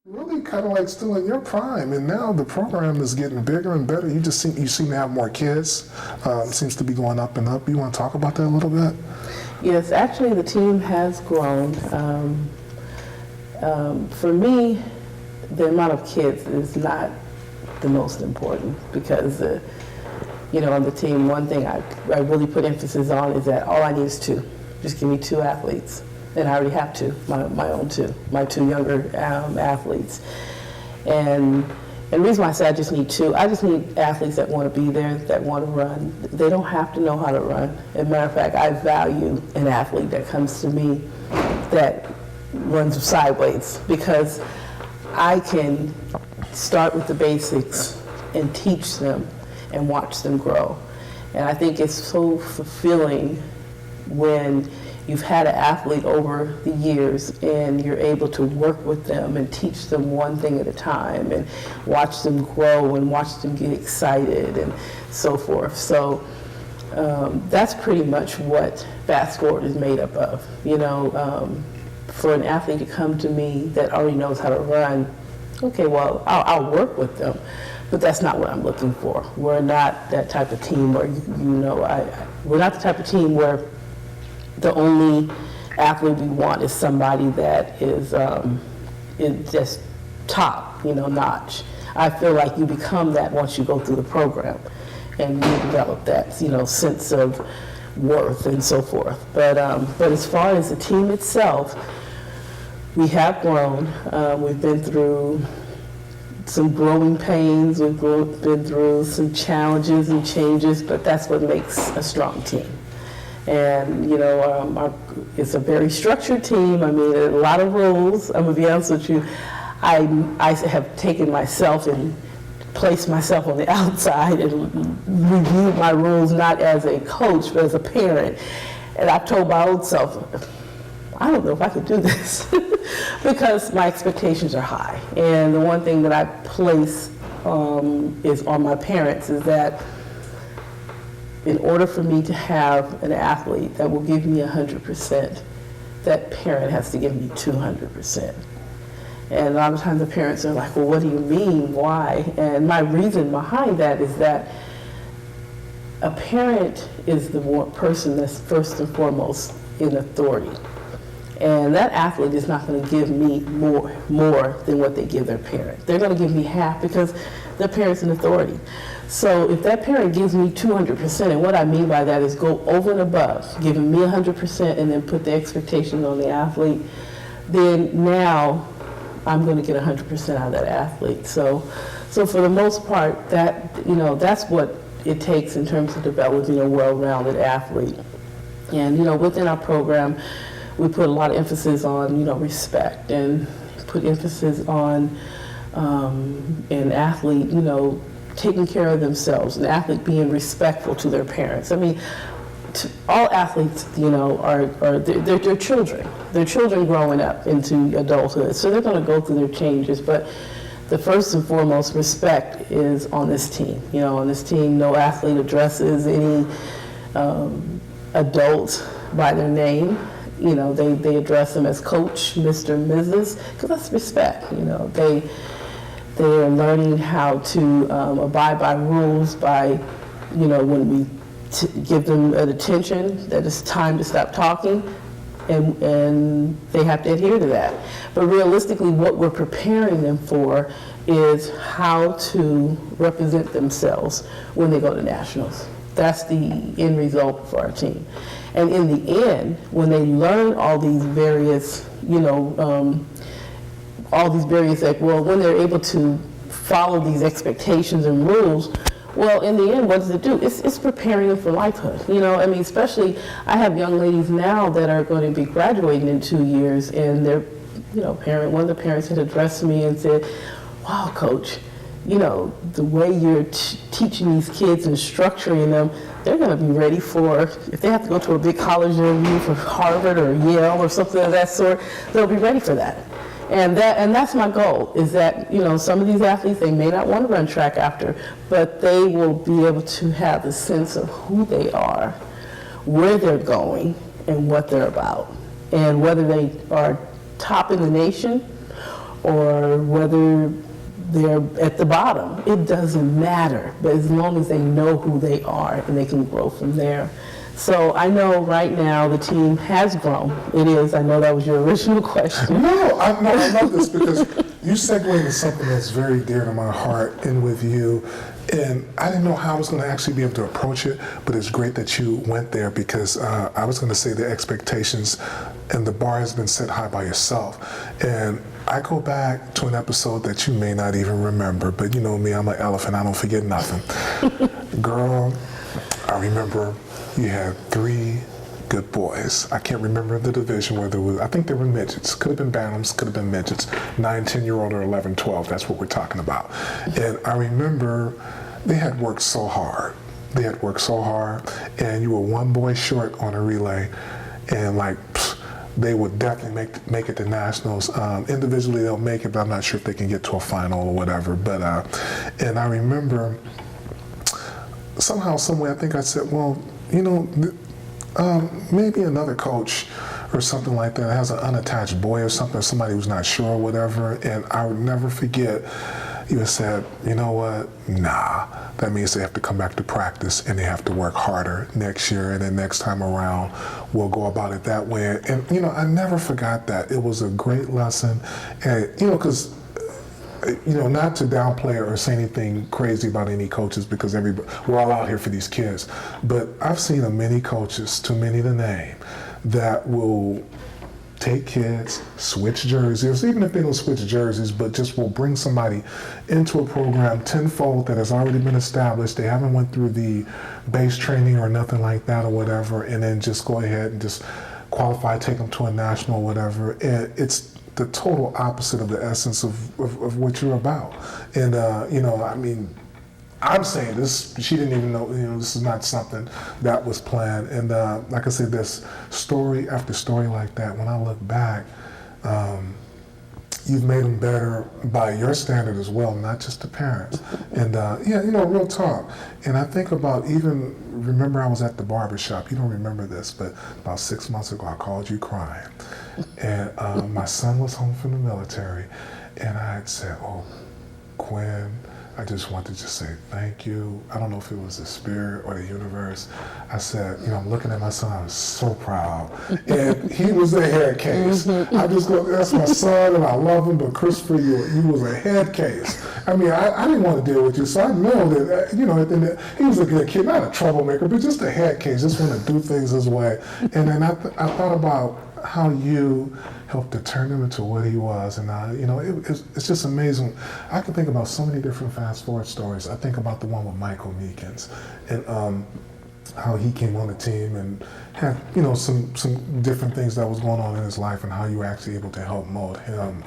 Really kind of like still in your prime, and now the program is getting bigger and better. You seem to have more kids. Seems to be going up and up. You want to talk about that a little bit? Yes, actually the team has grown. For me, the amount of kids is not the most important because, on the team, one thing I really put emphasis on is that all I need is two. Just give me two athletes. And I already have two, my own two, my two younger athletes. And the reason why I say I just need two, I just need athletes that want to be there, that want to run. They don't have to know how to run. As a matter of fact, I value an athlete that comes to me that runs sideways because I can start with the basics and teach them and watch them grow. And I think it's so fulfilling when you've had an athlete over the years and you're able to work with them and teach them one thing at a time and watch them grow and watch them get excited and so forth. So that's pretty much what Fast Forward is made up of. For an athlete to come to me that already knows how to run, okay, well, I'll work with them, but that's not what I'm looking for. We're not that type of team where, we're not the type of team where the only athlete we want is somebody that is just top, notch. I feel like you become that once you go through the program and you develop that, sense of worth and so forth. But as far as the team itself, we have grown. We've been through some growing pains. We've been through some challenges and changes, but that's what makes a strong team. And, it's a very structured team. I mean, a lot of rules. I'm going to be honest with you. I have taken myself and placed myself on the outside and reviewed my rules, not as a coach, but as a parent. And I've told my old self, I don't know if I could do this because my expectations are high. And the one thing that I place is on my parents is that in order for me to have an athlete that will give me 100%, that parent has to give me 200%. And a lot of times the parents are like, well, what do you mean? Why? And my reason behind that is that a parent is the person that's first and foremost in authority. And that athlete is not going to give me more than what they give their parent. They're going to give me half because their parent's in authority. So if that parent gives me 200%, and what I mean by that is go over and above, giving me 100% and then put the expectations on the athlete, then now I'm going to get 100% out of that athlete. So for the most part, that's what it takes in terms of developing a well-rounded athlete. And within our program, we put a lot of emphasis on respect and put emphasis on an athlete taking care of themselves, an athlete being respectful to their parents. I mean, all athletes, they're children. They're children growing up into adulthood, so they're going to go through their changes. But the first and foremost respect is on this team. On this team, no athlete addresses any adult by their name. They address them as coach, Mr. and Mrs., because that's respect. They're learning how to abide by rules by, when we give them an attention that it's time to stop talking, and they have to adhere to that. But realistically, what we're preparing them for is how to represent themselves when they go to nationals. That's the end result for our team. And in the end, when they learn all these various, when they're able to follow these expectations and rules, well, in the end, what does it do? It's preparing them for lifehood. Especially I have young ladies now that are going to be graduating in 2 years, and their, one of the parents had addressed me and said, "Wow, Coach, the way you're teaching these kids and structuring them, they're going to be ready for, if they have to go to a big college interview for Harvard or Yale or something of that sort, they'll be ready for that." And that's my goal, is that, some of these athletes, they may not want to run track after, but they will be able to have a sense of who they are, where they're going, and what they're about. And whether they are top in the nation or whether they're at the bottom. It doesn't matter, but as long as they know who they are and they can grow from there. So I know right now the team has grown. It is. I know that was your original question. No, I love this because you segued into something that's very dear to my heart and with you. And I didn't know how I was going to actually be able to approach it, but it's great that you went there because I was going to say the expectations and the bar has been set high by yourself. And I go back to an episode that you may not even remember, but you know me, I'm an elephant, I don't forget nothing. Girl, I remember you had 3 good boys. I can't remember the division, whether it was, I think they were midgets. Could have been bantams, could have been midgets. 9, 10-year-old or 11, 12, that's what we're talking about. And I remember they had worked so hard. They had worked so hard, and you were 1 boy short on a relay, and like, they would definitely make it to nationals. Individually, they'll make it, but I'm not sure if they can get to a final or whatever. But and I remember somehow, some way, I think I said, well, you know, maybe another coach or something like that has an unattached boy or something, somebody who's not sure or whatever. And I would never forget, you had said, you know what, nah, that means they have to come back to practice and they have to work harder next year, and then next time around we'll go about it that way. And you know, I never forgot that. It was a great lesson. And you know, because you know, not to downplay or say anything crazy about any coaches, because we're all out here for these kids, but I've seen many coaches, too many to name, that will take kids, switch jerseys, even if they don't switch jerseys, but just will bring somebody into a program tenfold that has already been established. They haven't went through the base training or nothing like that or whatever, and then just go ahead and just qualify, take them to a national or whatever. And it's the total opposite of the essence of what you're about. And, you know, I mean, I'm saying this, she didn't even know, you know, this is not something that was planned. And like I said, there's story after story like that. When I look back, you've made them better by your standard as well, not just the parents. And yeah, you know, real talk. And I think about remember I was at the barbershop. You don't remember this, but about 6 months ago, I called you crying. And my son was home from the military. And I had said, oh, Qwen, I just wanted to say thank you. I don't know if it was the spirit or the universe. I said, you know, I'm looking at my son, I was so proud. And he was a head case. I just go, that's my son and I love him, but Christopher, you was a head case. I mean, I didn't want to deal with you, so I know that, you know, he was a good kid, not a troublemaker, but just a head case, just want to do things his way. And then I thought about how you helped to turn him into what he was, and you know, it's just amazing. I can think about so many different fast forward stories. I think about the one with Michael Meekins, and how he came on the team and had, you know, some different things that was going on in his life, and how you were actually able to help mold him.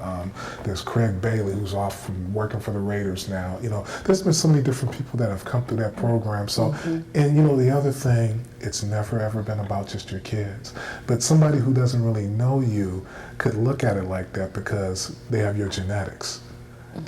There's Craig Bailey, who's off from working for the Raiders now. You know, there's been so many different people that have come through that program. So, and you know, the other thing, it's never ever been about just your kids, but somebody who doesn't really know you could look at it like that because they have your genetics.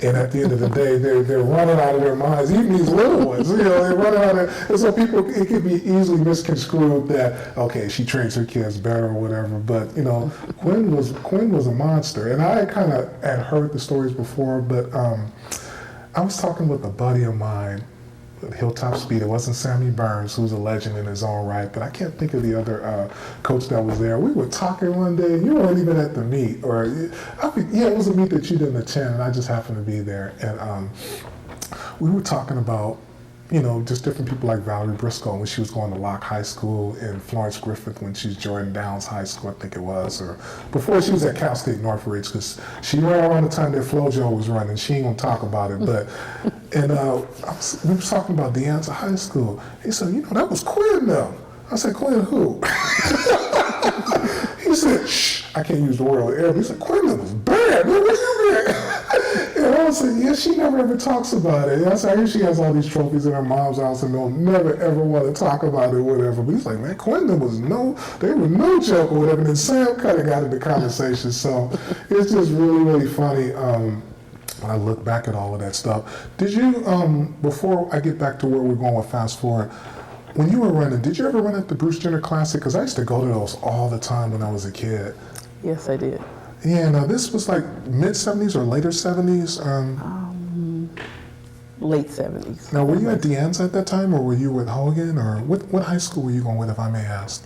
And at the end of the day, they're running out of their minds, even these little ones, you know, they're running out of, and so people, it could be easily misconstrued that, okay, she trains her kids better or whatever, but, you know, Qwen was a monster. And I kind of had heard the stories before, but I was talking with a buddy of mine, Hilltop Speed. It wasn't Sammy Burns, who's a legend in his own right, but I can't think of the other coach that was there. We were talking one day, and you weren't even at the meet, or yeah, it was a meet that you didn't attend, and I just happened to be there. And we were talking about, you know, just different people like Valerie Briscoe when she was going to Locke High School, and Florence Griffith when she's Jordan Downs High School, I think it was, or before she was at Cal State Northridge, because she ran around the time that FloJo was running. She ain't gonna talk about it, but, and we were talking about De Anza High School. He said, you know, that was Qwen though. I said, Qwen who? He said, shh, I can't use the word on air, but he said, Qwen, that was bad. What was you there? And I said, yeah, she never ever talks about it. And I said, I hear she has all these trophies in her mom's house and they'll never ever want to talk about it or whatever. But he's like, man, Qwen, they were no joke or whatever. And then Sam kind of got into conversation. So it's just really, really funny when I look back at all of that stuff. Did you, before I get back to where we're going with Fast Forward, when you were running, did you ever run at the Bruce Jenner Classic? Because I used to go to those all the time when I was a kid. Yes, I did. Yeah, now this was like mid-'70s or later '70s. Late 70s. Now, were you at Deanne's at that time, or were you with Hogan, or what high school were you going with, if I may ask?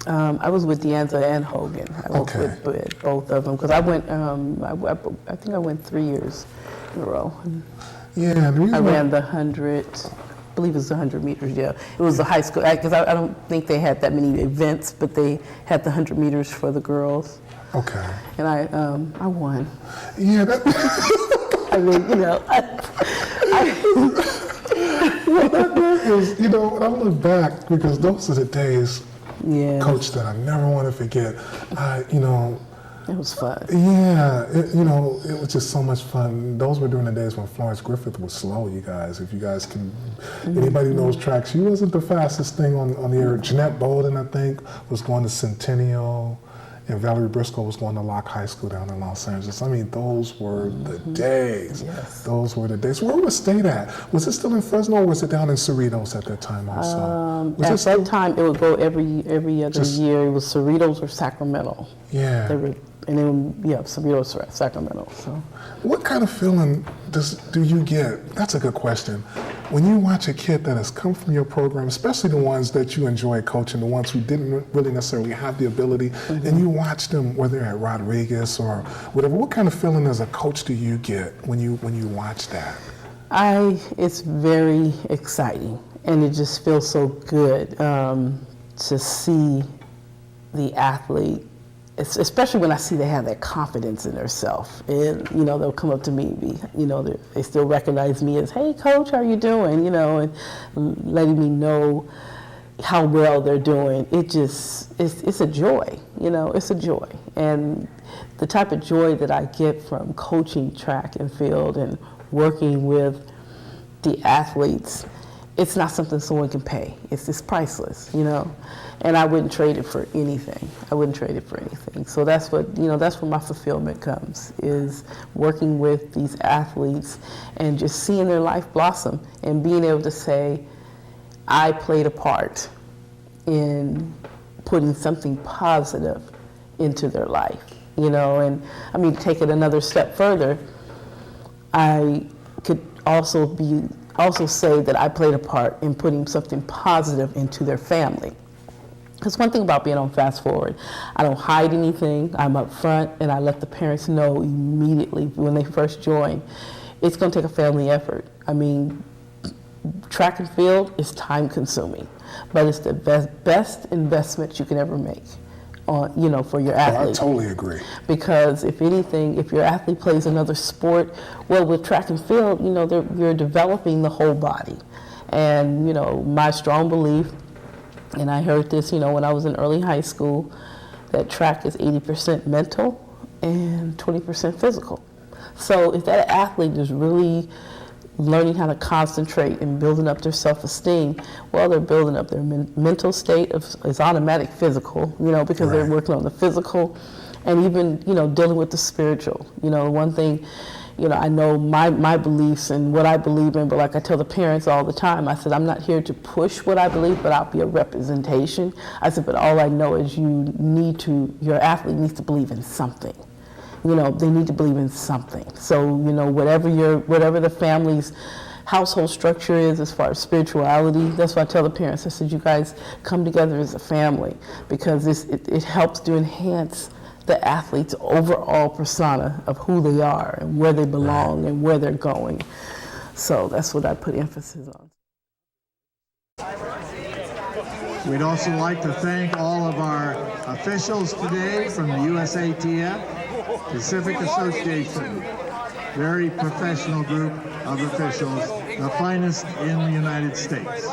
I was with Deanza and Hogan. I was Okay. with both of them because I went. I think I went 3 years in a row. Yeah, the reason I why- ran the 100. I believe it was the 100 meters. Yeah, it was the high school because I don't think they had that many events, but they had the 100 meters for the girls, Okay. and I won. Yeah, that, I mean, you know, it was, you know, when I look back, because those are the days, yeah, Coach, that I never want to forget. You know, it was fun. yeah, you know, it was just so much fun. Those were during the days when Florence Griffith was slow, you guys. If you guys can, anybody knows track, she wasn't the fastest thing on the air. Jeanette Bolden, I think, was going to Centennial, and Valerie Briscoe was going to Locke High School down in Los Angeles. I mean, those were the days. Yes. Those were the days. Where was State at? Was it still in Fresno, or was it down in Cerritos at that time also? Was At it still- that time, it would go every other Just- year. It was Cerritos or Sacramento. Yeah. They were, and then Cerritos or Sacramento. So. What kind of feeling do you get? That's a good question. When you watch a kid that has come from your program, especially the ones that you enjoy coaching, the ones who didn't really necessarily have the ability, and you watch them, whether at Rodriguez or whatever, what kind of feeling as a coach do you get when you watch that? It's very exciting, and it just feels so good to see the athlete, especially when I see they have that confidence in themselves. And, you know, they'll come up to me and be, you know, they still recognize me as, hey, Coach, how are you doing? You know, and letting me know how well they're doing. It's a joy, you know, it's a joy. And the type of joy that I get from coaching track and field and working with the athletes, it's not something someone can pay. It's just priceless, you know. And I wouldn't trade it for anything. I wouldn't trade it for anything. So that's what, you know, that's where my fulfillment comes, is working with these athletes and just seeing their life blossom and being able to say, I played a part in putting something positive into their life, you know. And I mean, to take it another step further, I could also say that I played a part in putting something positive into their family. Because one thing about being on Fast Forward, I don't hide anything. I'm up front, and I let the parents know immediately when they first join. It's going to take a family effort. I mean, track and field is time consuming, but it's the best investment you can ever make on, you know, for your athlete. I totally agree. Because if anything, if your athlete plays another sport, well, with track and field, you know, you're developing the whole body. And, you know, my strong belief, and I heard this, you know, when I was in early high school, that track is 80% mental and 20% physical. So if that athlete is really learning how to concentrate and building up their self-esteem, well, they're building up their mental state. It's automatic physical, you know, because they're working on the physical and even, you know, dealing with the spiritual. You know, one thing, you know, I know my beliefs and what I believe in, but like I tell the parents all the time, I said, I'm not here to push what I believe, but I'll be a representation. I said, but all I know is your athlete needs to believe in something. You know, they need to believe in something. So, you know, whatever the family's household structure is as far as spirituality, that's why I tell the parents, I said, you guys come together as a family, because it helps to enhance the athlete's overall persona of who they are and where they belong and where they're going. So that's what I put emphasis on. We'd also like to thank all of our officials today from the USATF, Pacific Association, very professional group of officials, the finest in the United States.